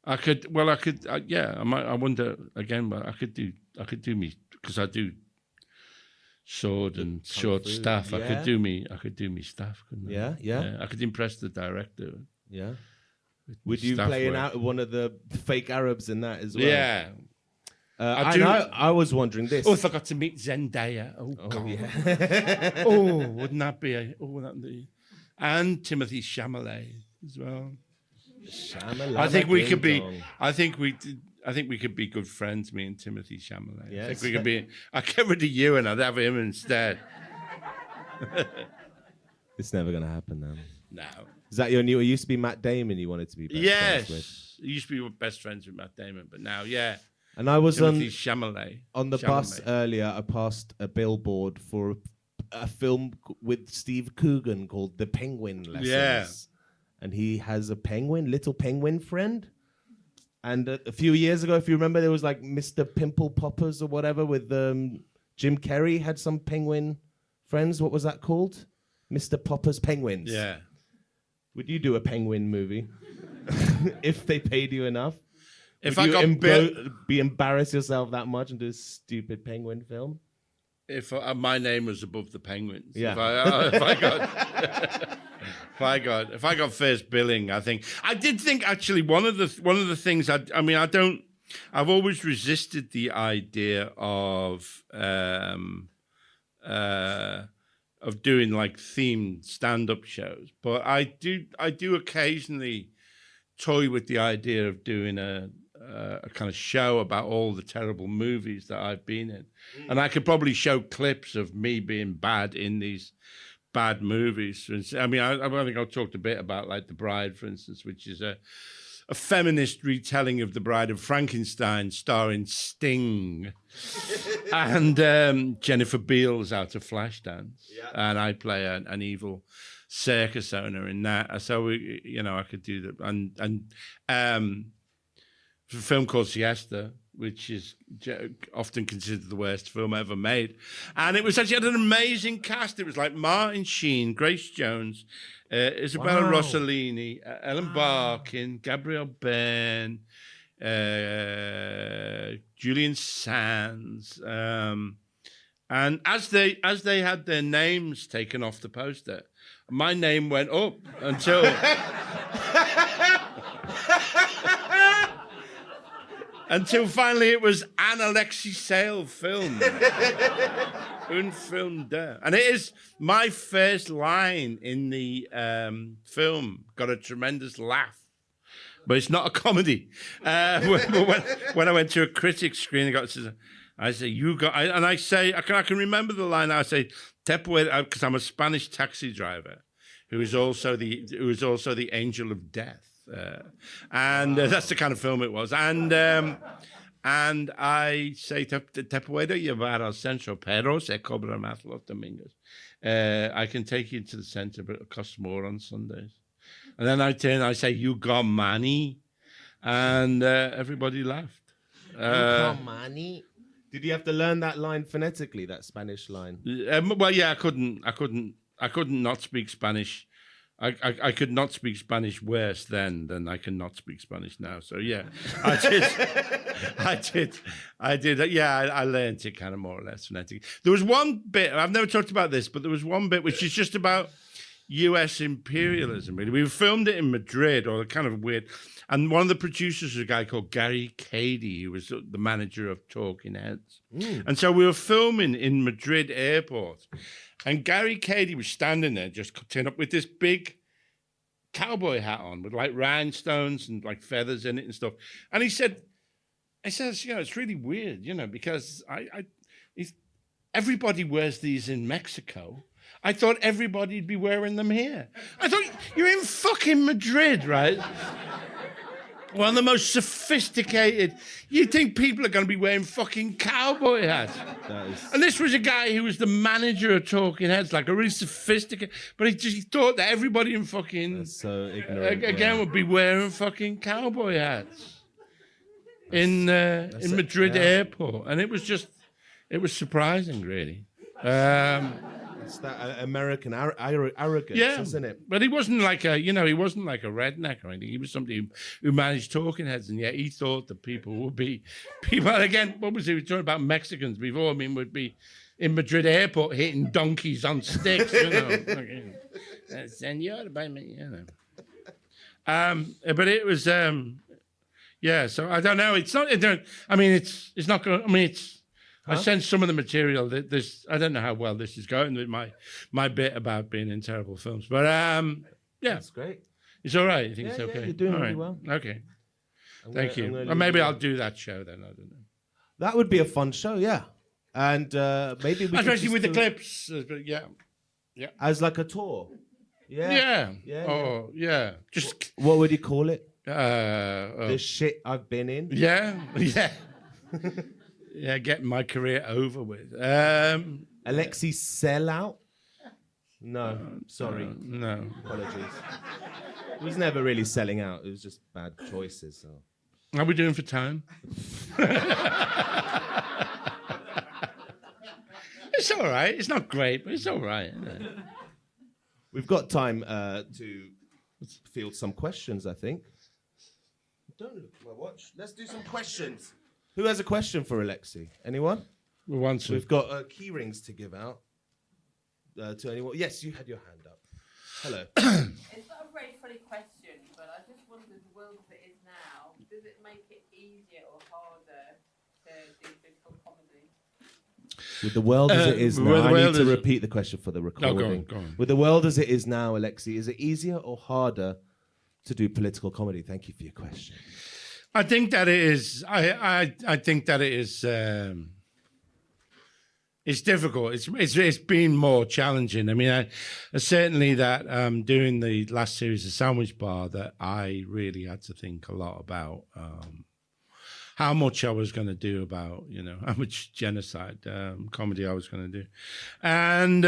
I could. Well, I could. Yeah. I wonder again. But I could do me because I do sword and short staff. Yeah. I could do me staff. Couldn't I? Yeah. I could impress the director. Yeah. Would you play out one of the fake Arabs in that as well? Yeah. I was wondering this. Oh, I forgot to meet Zendaya. Oh God. Yeah. Wouldn't that be and Timothée Chalamet as well. I think we could be. I think we could be good friends, me and Timothée Chalamet. Yes. I think we could be. I'd get rid of you and I'd have him instead. It's never gonna happen now. No. Is that your new? It used to be Matt Damon. You wanted to be best friends with. You used to be best friends with Matt Damon, but now, yeah. And I was on the bus earlier. I passed a billboard for a film with Steve Coogan called The Penguin Lessons. Yeah. And he has a little penguin friend. And a few years ago, if you remember, there was like Mr. Pimple Poppers or whatever with Jim Carrey had some penguin friends. What was that called? Mr. Popper's Penguins. Yeah. Would you do a penguin movie if they paid you enough? If Would I got be embarrass yourself that much and do a stupid penguin film? If my name was above the Penguins, yeah. If I got first billing, I did think actually one of the things I've always resisted the idea of doing like themed stand-up shows, but I do occasionally toy with the idea of doing a kind of show about all the terrible movies that I've been in. And I could probably show clips of me being bad in these bad movies. I mean, I think I've talked a bit about like The Bride, for instance, which is a feminist retelling of The Bride of Frankenstein starring Sting and Jennifer Beals out of Flashdance. Yeah. And I play an evil circus owner in that. So, I could do that. And a film called Siesta, which is often considered the worst film ever made. And it was actually had an amazing cast. It was like Martin Sheen, Grace Jones, Isabella Rossellini, Ellen Barkin, Gabrielle Byrne, Julian Sands. And as they had their names taken off the poster, my name went up until... Until finally it was an Alexei Sale film. Un film de. And it is my first line in the film. Got a tremendous laugh. But it's not a comedy. When I went to a critic screening, I got to say, I say, and I say, I can remember the line. I say, because I'm a Spanish taxi driver, who is also the angel of death, that's the kind of film it was. And I say, te puedo llevar al centro, pero se cobra más los domingos. I can take you to the center, but it costs more on Sundays. And then I say, you got money, and everybody laughed. You got money. Did you have to learn that line phonetically, that Spanish line? Well, yeah, I couldn't not speak Spanish. I could not speak Spanish worse then than I can not speak Spanish now. So yeah, I did. Yeah, I learned it kind of more or less phonetically. There was one bit, I've never talked about this, but there was one bit which is just about US imperialism, really. We filmed it in Madrid, or kind of weird. And one of the producers was a guy called Gary Cady, who was the manager of Talking Heads. And so we were filming in Madrid airport. And Gary Cady was standing there, just turning up with this big cowboy hat on with like rhinestones and like feathers in it and stuff. And he says, it's really weird, because everybody wears these in Mexico. I thought everybody'd be wearing them here. I thought, you're in fucking Madrid, right? One of the most sophisticated. You think people are going to be wearing fucking cowboy hats? And this was a guy who was the manager of Talking Heads, like a really sophisticated. But he thought that everybody in fucking so ignorant, again would be wearing fucking cowboy hats in Madrid airport, and it was surprising, really. It's that American arrogance, isn't it? But he wasn't like a redneck or anything. He was somebody who managed Talking Heads, and yet he thought that people. Again, what was he talking about? Mexicans before? Would be in Madrid airport hitting donkeys on sticks, Senor, but it was, So I don't know. It's not. It's not going. I sent some of the material. I don't know how well this is going with my bit about being in terrible films, but that's great. It's all right. You think it's okay? You're doing all really well. Okay, thank you. Or maybe I'll do that show then. I don't know. That would be a fun show, yeah. And maybe we especially with the clips, yeah. As like a tour, yeah. Just what would you call it? The shit I've been in. Yeah. Yeah, getting my career over with. Alexei sellout? No, sorry. No. Apologies. He was never really selling out. It was just bad choices. So. How are we doing for time? It's all right. It's not great, but it's all right. Isn't it? We've got time to field some questions, I think. Don't look at my watch. Let's do some questions. Who has a question for Alexei? Anyone? We've got key rings to give out to anyone. Yes, you had your hand up. Hello. It's not a very funny question, but I just wondered, the world as it is now, does it make it easier or harder to do physical comedy? With the world as it is now, I need to repeat the question for the recording. Go on. With the world as it is now, Alexei, is it easier or harder to do political comedy? Thank you for your question. I think that it is. I think that it is. It's difficult. It's been more challenging. I certainly that doing the last series of Sandwich Bar, that I really had to think a lot about how much I was going to do about, how much genocide comedy I was going to do, and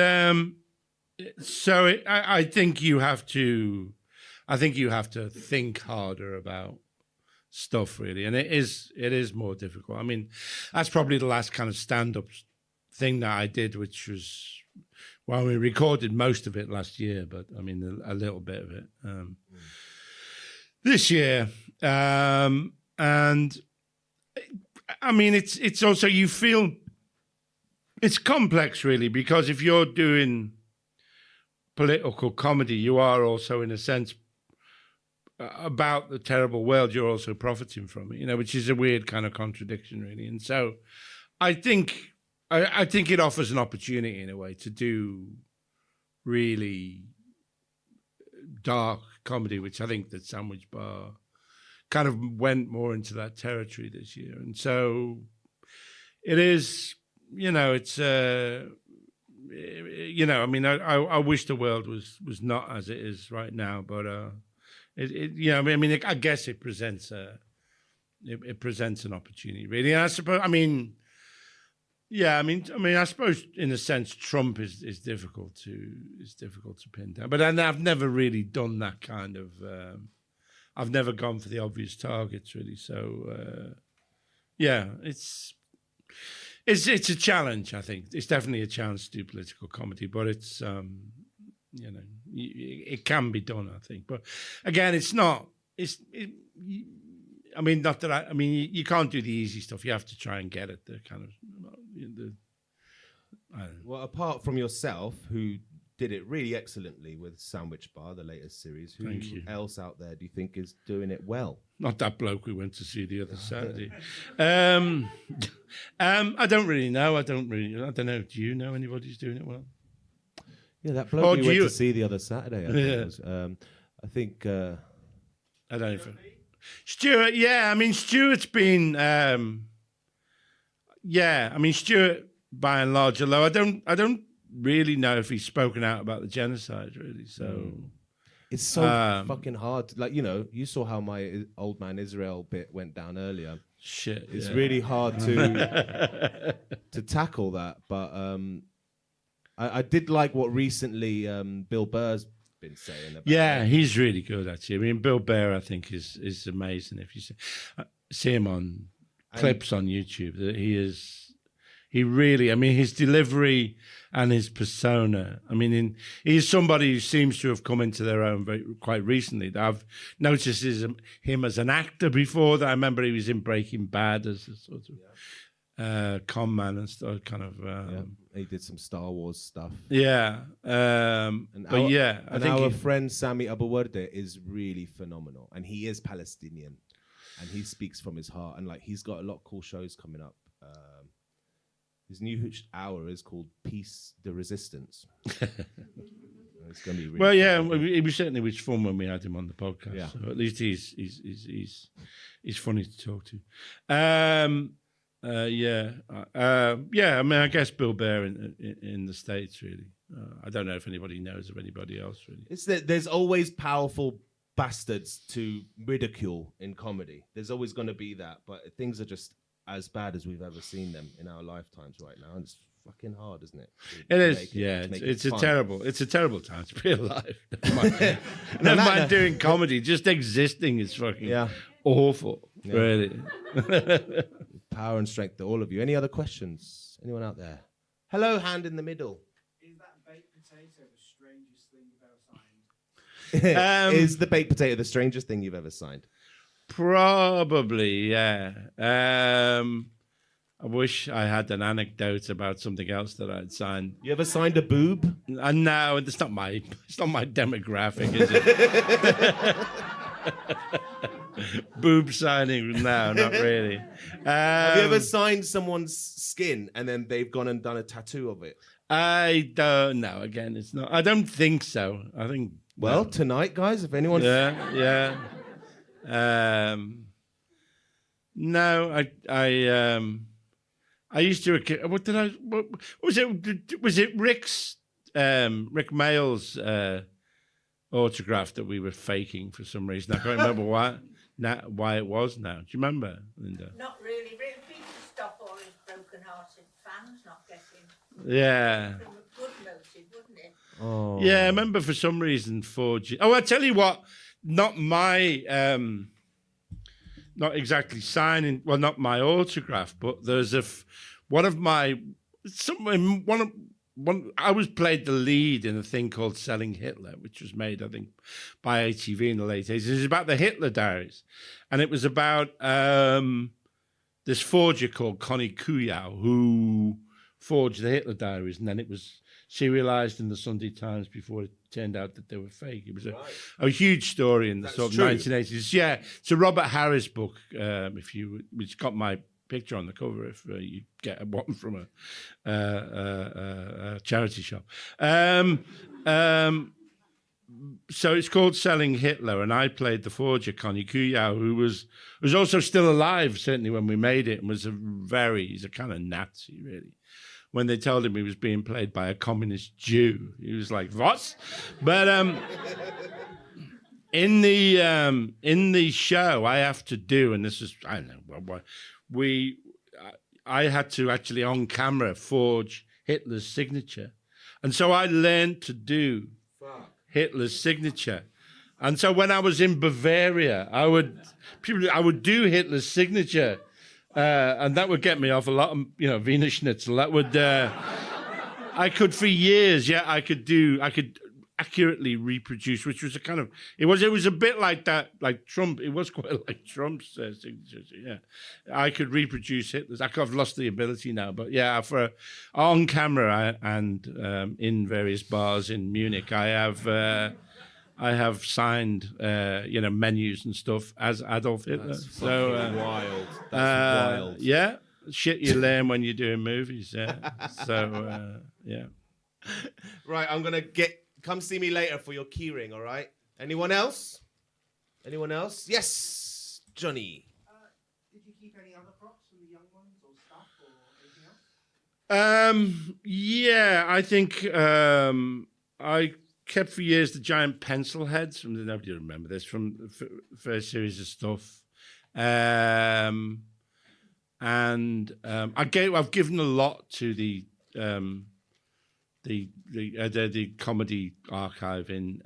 I think you have to. I think you have to think harder about stuff, really, and it is more difficult. That's probably the last kind of stand-up thing that I did, which was, well, we recorded most of it last year, but a little bit of it this year, and it's also, you feel it's complex, really, because if you're doing political comedy, you are also, in a sense, about the terrible world, you're also profiting from it, which is a weird kind of contradiction, really. And so I think it offers an opportunity, in a way, to do really dark comedy, which I think that Sandwich Bar kind of went more into that territory this year. And so, it is, it's, I mean, I wish the world was not as it is right now, but I guess it presents it presents an opportunity, really. And I suppose, I suppose in a sense, Trump is difficult to pin down. But I've never really done that kind of. I've never gone for the obvious targets, really. So, it's a challenge. I think it's definitely a challenge to do political comedy, but it's it can be done. I think, but again, it's not. Not that you can't do the easy stuff. You have to try and get at the kind of Well, apart from yourself, who did it really excellently with Sandwich Bar, the latest series, who else out there do you think is doing it well? Not that bloke we went to see the other Saturday. I don't really know. I don't know. Do you know anybody who's doing it well? Yeah, that bloke we went to see the other Saturday. I think. I don't know. Stuart, Stuart's been, Stuart by and large, although I don't really know if he's spoken out about the genocide, really. So it's so fucking hard. Like, you saw how my old man Israel bit went down earlier. Shit, it's really hard to tackle that. But I did like what recently Bill Burr's been saying about he's really good, actually. I mean, Bill Burr, I think, is amazing. If you see him on clips on YouTube, that he really, his delivery and his persona. He's somebody who seems to have come into their own quite recently. I've noticed him as an actor before. That I remember he was in Breaking Bad as a sort of con man and stuff, kind of. He did some Star Wars stuff. Yeah, I think our friend Sami Abuwarde is really phenomenal, and he is Palestinian, and he speaks from his heart, and he's got a lot of cool shows coming up. His new hour is called Peace the Resistance. It's going to be really it was certainly fun when we had him on the podcast. Yeah. So at least he's funny to talk to. I guess Bill Burr in the States, really. I don't know if anybody knows of anybody else, really. It's that there's always powerful bastards to ridicule in comedy. There's always going to be that, but things are just as bad as we've ever seen them in our lifetimes right now, and it's fucking hard, isn't it? It is. It's a terrible time to be alive. Never mind doing comedy. Just existing is fucking awful. Yeah. Really. Power and strength to all of you. Any other questions? Anyone out there? Hello, hand in the middle. Is that baked potato the strangest thing you've ever signed? Is the baked potato the strangest thing you've ever signed? Probably, yeah. I wish I had an anecdote about something else that I'd signed. You ever signed a boob? No, it's not my demographic, is it? Boob signing? No, not really. Have you ever signed someone's skin and then they've gone and done a tattoo of it? I don't know. Again, it's not. I don't think so. I think. Well, tonight, guys, if anyone. Yeah. No, I used to. What was it? Was it Rick Mayall's autograph that we were faking for some reason? I can't remember why it was now. Do you remember, Linda? Not really. Really, people stop all his broken-hearted fans not getting. Yeah. Good motive, wouldn't it? Oh. Yeah, I remember for some reason 4G. Oh, I tell you what. Not my, not exactly signing. Well, not my autograph, but there's one of my. I was played the lead in a thing called Selling Hitler, which was made, I think, by ATV in the late 80s. It was about the Hitler Diaries. And it was about this forger called Connie Kuyau, who forged the Hitler Diaries. And then it was serialized in the Sunday Times before it turned out that they were fake. It was a huge story in the sort of 1980s. Yeah, it's a Robert Harris book, which got my picture on the cover if you get one from a charity shop. so it's called Selling Hitler, and I played the forger, Connie Kuyau, who was also still alive, certainly when we made it, and he's a kind of Nazi, really. When they told him he was being played by a communist Jew, he was like, what? But in the show, I have to do, and this is, I don't know, I had to actually on camera forge Hitler's signature. And so I learned to do Hitler's signature. And so when I was in Bavaria, I would do Hitler's signature. And that would get me off a lot of, Wiener Schnitzel. That would, I could for years, I could accurately reproduce, which was it was a bit like that, like Trump. It was quite like Trump's signature. Yeah, I could reproduce Hitler's. I've lost the ability now, but yeah, for on camera and in various bars in Munich, I have signed, menus and stuff as Adolf Hitler. That's wild. That's wild. Yeah, shit you learn when you're doing movies. Yeah. So, yeah. Right, I'm gonna come see me later for your keyring. All right. Anyone else? Yes, Johnny. Did you keep any other props from the young ones or stuff or anything else? Yeah, I think I kept for years the giant pencil heads. Nobody remember this from the first series of stuff. And I've given a lot to the comedy archive in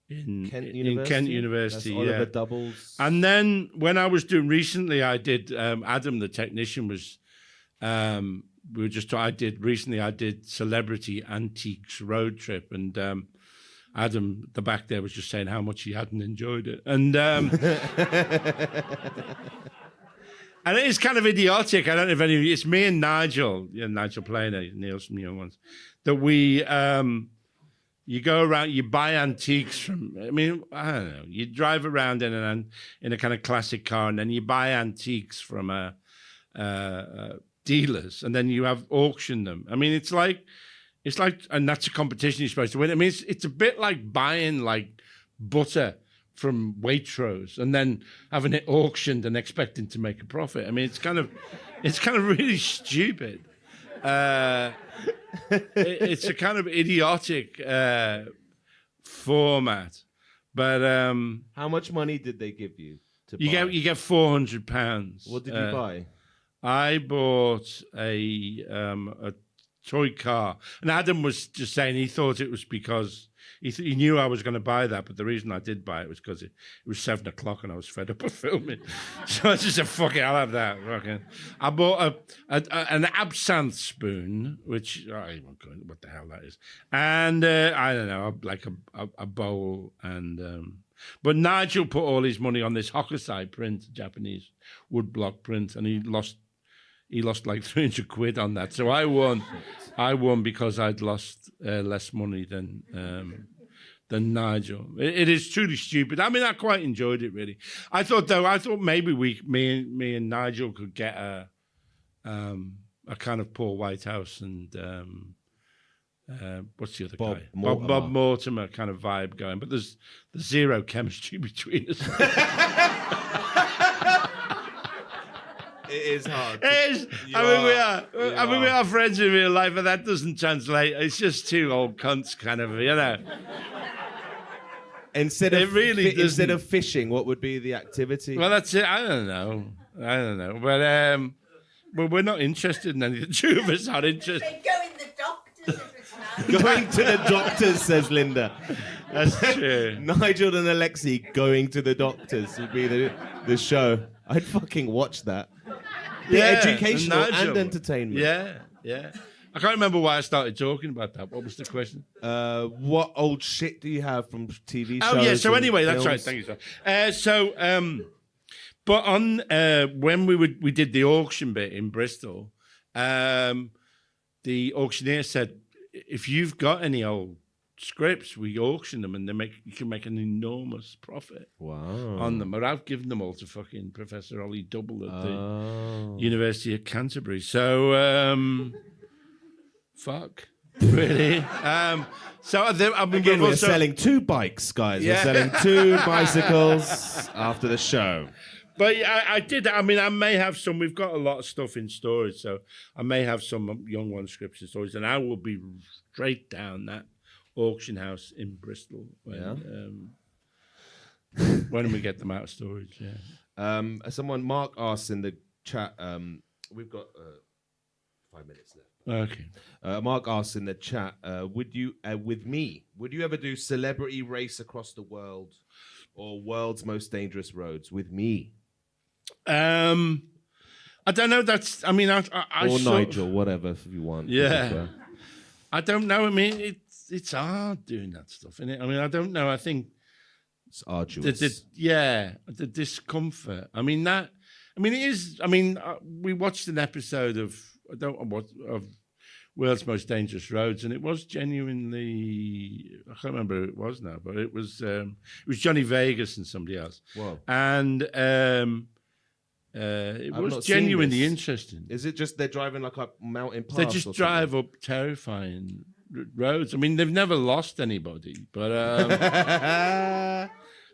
Kent University. That's Oliver Doubles. And then when I was doing recently, I did Adam the technician was. I did Celebrity Antiques Road Trip, and Adam, the back there, was just saying how much he hadn't enjoyed it. And and it is kind of idiotic. I don't know if it's me and Nigel Planer, Neil's from Young Ones, that we, you go around, you buy antiques from, I don't know, you drive around in a kind of classic car, and then you buy antiques from dealers, and then you auction them. It's like, and that's a competition you're supposed to win. It's a bit like buying like butter from Waitrose and then having it auctioned and expecting to make a profit. It's kind of really stupid. It's a kind of idiotic format. But how much money did they give you to buy? You get £400. What did you buy? I bought a toy car, and Adam was just saying he thought it was because he knew I was going to buy that, but the reason I did buy it was because it was 7 o'clock and I was fed up of filming, so I just said, "Fuck it, I'll have that." Okay. I bought an absinthe spoon, which I won't go into what the hell that is, and I don't know, like a bowl, and but Nigel put all his money on this Hokusai print, Japanese woodblock print, and he lost like 300 quid on that. So I won because I'd lost less money than Nigel. It is truly stupid. I quite enjoyed it, really. I thought maybe me and Nigel could get a kind of Paul Whitehouse and what's the other guy? Bob Mortimer kind of vibe going, but there's zero chemistry between us. It is hard. It is. We are friends in real life, but that doesn't translate. It's just two old cunts, kind of, Instead of fishing, what would be the activity? Well, that's it. I don't know. But we're not interested in any. The two of us aren't interested. They go in the doctors if it's now. Going to the doctors, says Linda. That's true. Nigel and Alexei going to the doctors would be the show. I'd fucking watch that. Educational and entertainment. Yeah. I can't remember why I started talking about that. What was the question? What old shit do you have from TV shows? Oh, yeah. So anyway, that's films? right. Thank you, sir. But on when we did the auction bit in Bristol, the auctioneer said, if you've got any old scripts, we auction them, and you can make an enormous profit on them. But I've given them all to fucking Professor Ollie Double at the University of Canterbury. So, fuck. Really? So I mean, Again, we're also, selling 2 bikes, guys. Yeah. We're selling 2 bicycles after the show. But I did. I mean, I may have some. We've got a lot of stuff in storage, so I may have some young one scripts in storage, and I will be straight down that auction house in Bristol when we get them out of storage. Yeah. Someone, Mark, asks in the chat. We've got 5 minutes left. Okay. Mark asks in the chat, would you ever do celebrity race across the world or world's most dangerous roads with me? I don't know. That's. I mean, I or sort Nigel, of, whatever if you want. Yeah. I don't know. I mean, it's hard doing that stuff, isn't it? I mean, I don't know. I think it's arduous. The discomfort. I mean, it is. I mean, we watched an episode of World's Most Dangerous Roads, and it was genuinely. I can't remember who it was now, but it was Johnny Vegas and somebody else. Wow. And it was genuinely interesting. Is it just they're driving like a mountain pass? They just drive up terrifying roads. I mean, they've never lost anybody, but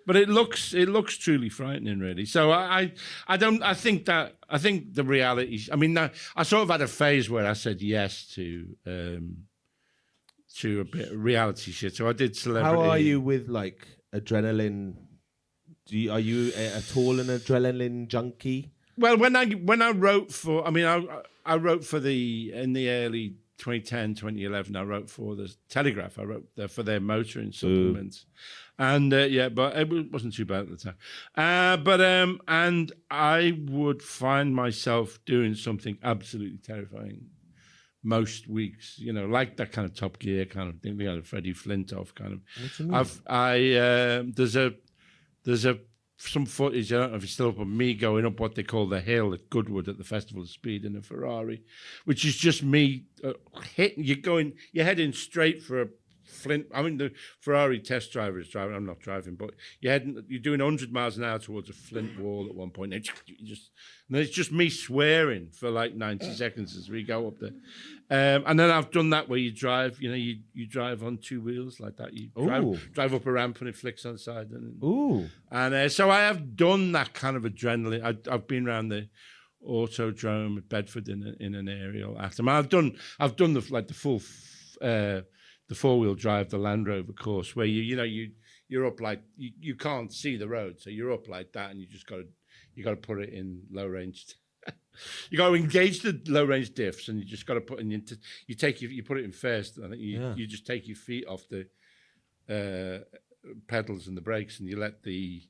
but it looks truly frightening, really. So I think the reality. I mean, I sort of had a phase where I said yes to a bit of reality shit. So I did celebrity. How are you with like adrenaline? Are you at all an adrenaline junkie? Well, when I wrote for, I mean, I wrote for in the early 2010, 2011, I wrote for the Telegraph. I wrote for their motoring supplements. And but it wasn't too bad at the time. And I would find myself doing something absolutely terrifying most weeks, like that kind of Top Gear kind of thing, Freddie Flintoff kind of. What do you mean? There's some footage, I don't know if it's still up, of me going up what they call the hill at Goodwood at the Festival of Speed in a Ferrari, which is just me hitting. You're heading straight for a Flint. I mean, the Ferrari test driver is driving. I'm not driving, but you're doing 100 miles an hour towards a Flint wall at one point. And it's just me swearing for like 90 seconds as we go up there. And then I've done that where you drive. You drive on 2 wheels like that. You drive up a ramp and it flicks on the side. And so I have done that kind of adrenaline. I've been around the Autodrome at Bedford in an aerial atom. I've done the full. The 4-wheel drive, the Land Rover course, where you're up like you can't see the road, so you're up like that, and you got to put it in low range. You got to engage the low range diffs, and you just got to put in. You put it in first. I think you just take your feet off the pedals and the brakes, and you let the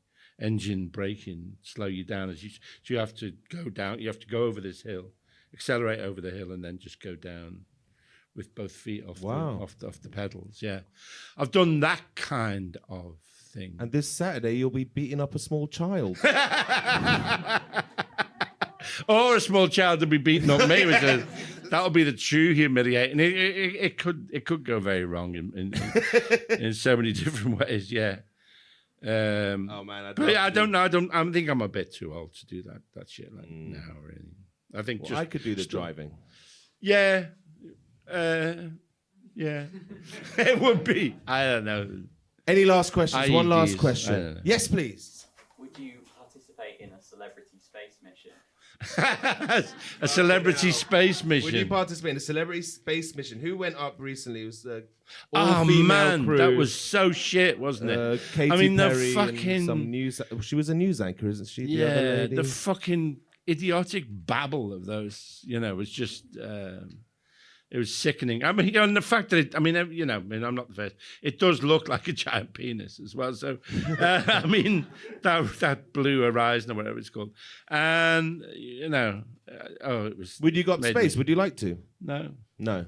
engine braking slow you down so you have to go down. You have to go over this hill, accelerate over the hill, and then just go down with both feet off the pedals. Yeah, I've done that kind of thing. And this Saturday you'll be beating up a small child. Or a small child will be beating up me, that'll be the true humiliating. It could go very wrong in so many different ways. Yeah. Oh man, I don't know. I think I'm a bit too old to do that shit now. Really, I think I could do the driving. Yeah. Yeah, it would be. I don't know. Any last questions? One last question. Yes, please. Would you participate in a celebrity space mission? A celebrity space mission. Would you participate in a celebrity space mission? Who went up recently? It was the man, crew. that was so shit, wasn't it? Katy Perry the fucking and some news. She was a news anchor, isn't she? Yeah, the fucking idiotic babble of those. Was just. It was sickening. I mean, and the fact that I'm not the first. It does look like a giant penis as well. So, I mean, that Blue Horizon or whatever it's called, and it was. Would you go up to space? Would you like to? No. No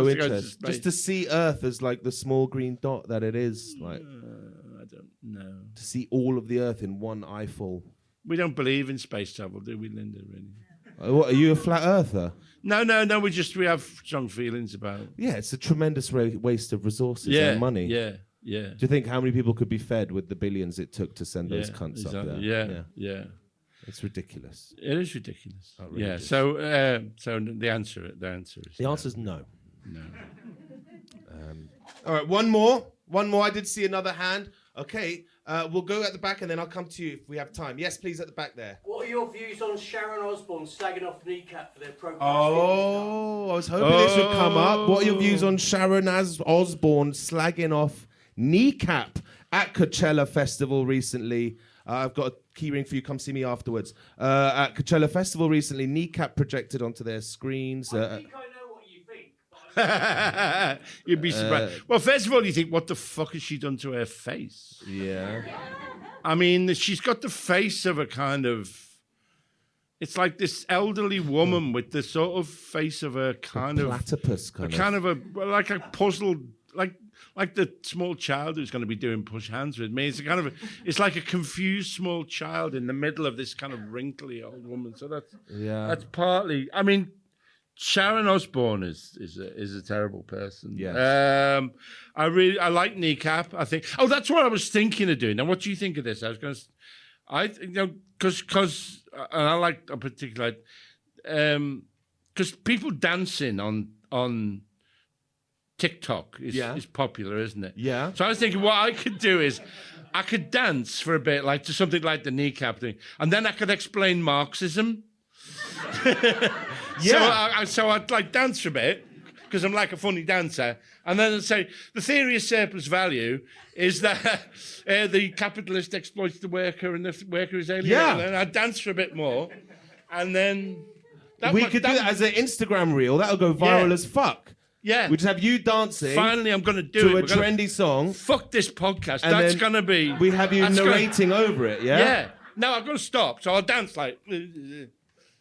interest. Just to see Earth as like the small green dot that it is. Like, I don't know. To see all of the Earth in one eyeful. We don't believe in space travel, do we, Linda? Really? What, are you a flat earther? No. We have strong feelings about it. Yeah, it's a tremendous waste of resources and money. Yeah. Do you think how many people could be fed with the billions it took to send those cunts up there? Yeah. It's ridiculous. It is ridiculous. Outrageous. Yeah. So the answer is no. All right, one more. I did see another hand. Okay, we'll go at the back and then I'll come to you if we have time. Yes, please, at the back there. What are your views on Sharon Osbourne slagging off Kneecap for their pro? Oh, I was hoping this would come up. What are your views on Sharon Osbourne slagging off Kneecap at Coachella Festival recently? I've got a key ring for you. Come see me afterwards. At Coachella Festival recently, Kneecap projected onto their screens. I think I know what you think. You'd be surprised. Well, first of all, you think, what the fuck has she done to her face? Yeah. I mean, she's got the face of a kind of... It's like this elderly woman with the sort of face of a kind of... Platypus kind of a... Like a puzzled... Like the small child who's going to be doing push hands with me. It's a kind of... It's like a confused small child in the middle of this kind of wrinkly old woman. So that's partly... I mean... Sharon Osbourne is a terrible person. Yeah. I like Kneecap. I think. Oh, that's what I was thinking of doing. Now, what do you think of this? I was going to, because and I like a particular, because people dancing on TikTok is popular, isn't it? Yeah. So I was thinking, what I could do is, I could dance for a bit, like to something like the Kneecap thing, and then I could explain Marxism. Yeah. So I'd like dance for a bit because I'm like a funny dancer, and then I'd say the theory of surplus value is that the capitalist exploits the worker and the worker is alienated. Yeah. And I'd dance for a bit more, and then We could do that as an Instagram reel. That'll go viral as fuck. Yeah. We just have you dancing. Finally, I'm going to do to it. a trendy song. Fuck this podcast. And That's then going to be. We have you narrating over it. Yeah. Yeah. No, I'm going to stop. So I'll dance like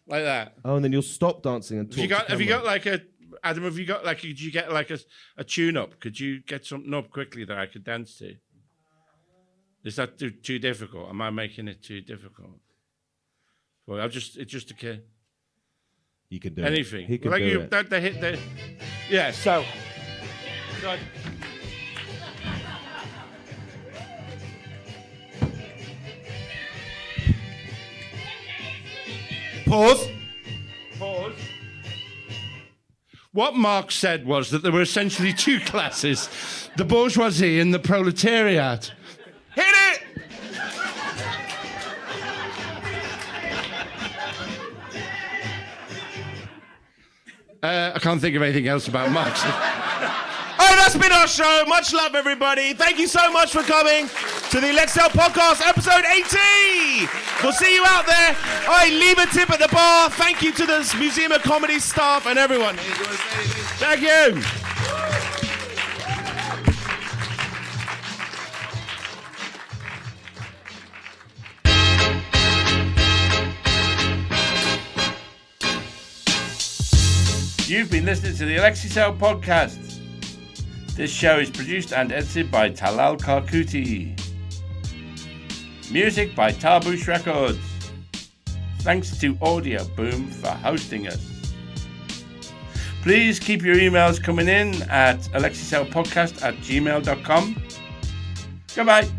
that. Oh, and then you'll stop dancing and talk. Have you got like a Adam? Have you got like? Could you get like a tune up? Could you get something up quickly that I could dance to? Is that too difficult? Am I making it too difficult? Well, it's just a kid. You can do anything. It. He can like do you, it. They hit the. Yeah. So Pause. What Marx said was that there were essentially two classes, the bourgeoisie and the proletariat. Hit it! I can't think of anything else about Marx. Oh, that's been our show. Much love, everybody. Thank you so much for coming to the Alexei Podcast, episode 80. We'll see you out there. All right, leave a tip at the bar. Thank you to the Museum of Comedy staff and everyone. Thank you. You've been listening to the Alexei and Talal Podcast. This show is produced and edited by Talal Karkuti. Music by Tarbush Records. Thanks to Audio Boom for hosting us. Please keep your emails coming in at alexeisaylepodcast@gmail.com. Goodbye.